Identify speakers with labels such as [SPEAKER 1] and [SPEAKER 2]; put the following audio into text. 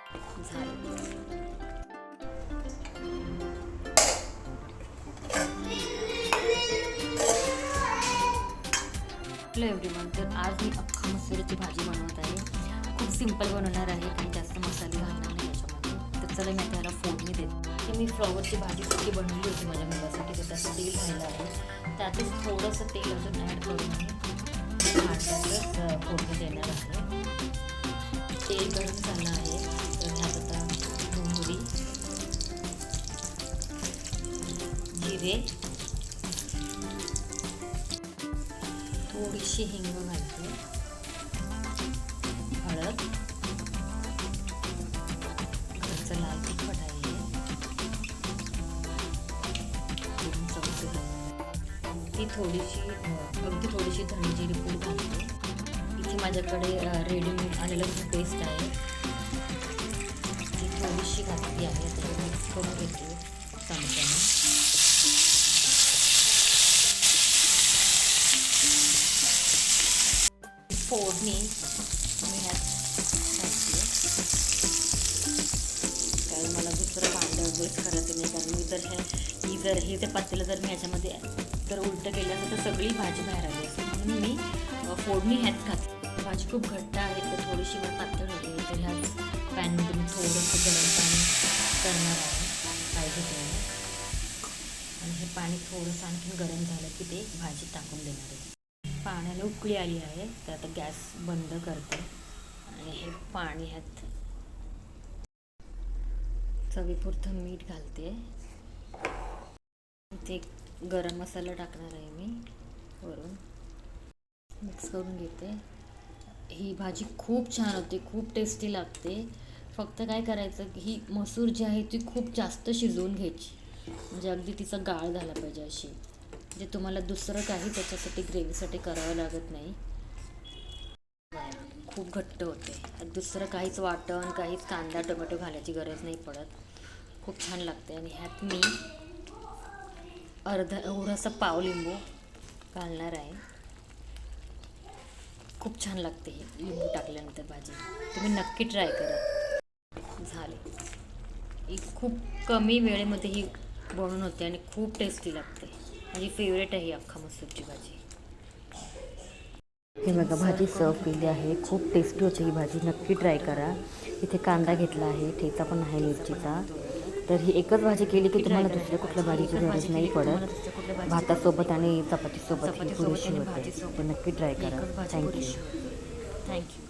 [SPEAKER 1] झालं. Hello everyone, तर आज मी अख्खा मसूरची भाजी बनवत आहे. खूप सिंपल बनवणार आहे, काही जास्त मसाले घालणार नाही याच्यामध्ये. तर चला मी त्याला फोडणी देते. तर मी फ्लॉवरची भाजी सुकी बनवली होती माझ्या मुलासाठी, तर त्याचं तेल राहिलं आहे. त्यातच थोडंसं तेल अजून ॲड करून मी भाज्यातच फोडणी देणार आहे. तेल गरम झालं आहे, तर ह्यात आता मोहरी, जिरे, थोडीशी हिंग घालते, हळद, घरचं लाल तिखट आहे, ती थोडीशी अगदी थोडीशी धणे जिरे पूड घालते. इथे माझ्याकडे रेडीमेड आलेलं पेस्ट आहे, ती थोडीशी घातली आहे. तर मिक्स करून घेते चमच्याने. फोडणी मी ह्यात घातली, कारण मला दुसरं भांडं वेस्ट करायचं नाही. कारण मी जर हे ते पातेलं जर मी ह्याच्यामध्ये जर उलटं केलं असतं तर सगळी भाजी बाहेर आली असते. म्हणून मी फोडणी ह्यात घातली. भाजी खूप घट्ट आहे, तर थोडीशी मला पातळ होते. तर ह्याच पॅनमध्ये मी थोडंसं गरम पाणी करणार आहे पाहिजे तेवढं, आणि हे पाणी थोडंसं आणखी गरम झालं की ते भाजी टाकून देणार आहे. पाण्याला उकळी आली आहे, तर आता गॅस बंद करते आणि हे पाणी ह्यात चवीपुरतं मीठ घालते. इथे गरम मसाला टाकणार आहे मी वरून. मिक्स करून घेते. ही भाजी खूप छान होते, खूप टेस्टी लागते. फक्त काय करायचं की ही मसूर जी आहे ती खूप जास्त शिजवून घ्यायची, म्हणजे अगदी तिचा गाळ झाला पाहिजे अशी. म्हणजे तुम्हाला दुसरं काही त्याच्यासाठी ग्रेव्हीसाठी करावं लागत नाही. खूप घट्ट होते, दुसरं काहीच वाटण, काहीच कांदा टोमॅटो घालायची गरज नाही पडत. खूप छान लागते. आणि ह्यात मी एवढासा पाव लिंबू घालणार आहे. खूप छान लागते हे लिंबू टाकल्यानंतर भाजी. तुम्ही नक्की ट्राय करा. झाले. ही खूप कमी वेळेमध्ये ही बनवून होते आणि खूप टेस्टी लागते. माझी फेवरेट आहे ही अख्खा मसूरची भाजी. हे बघा, भाजी सर्व केली आहे. खूप टेस्टी होते ही भाजी, नक्की ट्राय करा. इथे कांदा घेतला आहे, ठेचा पण आहे मिरचीचा. तर ही एकच भाजी केली की तुम्हाला दुसऱ्या कुठल्या भाजीची गरज नाही पडत. भातासोबत आणि चपातीसोबत ही पुरेशी होते. तर नक्की ट्राय करा. थँक्यू.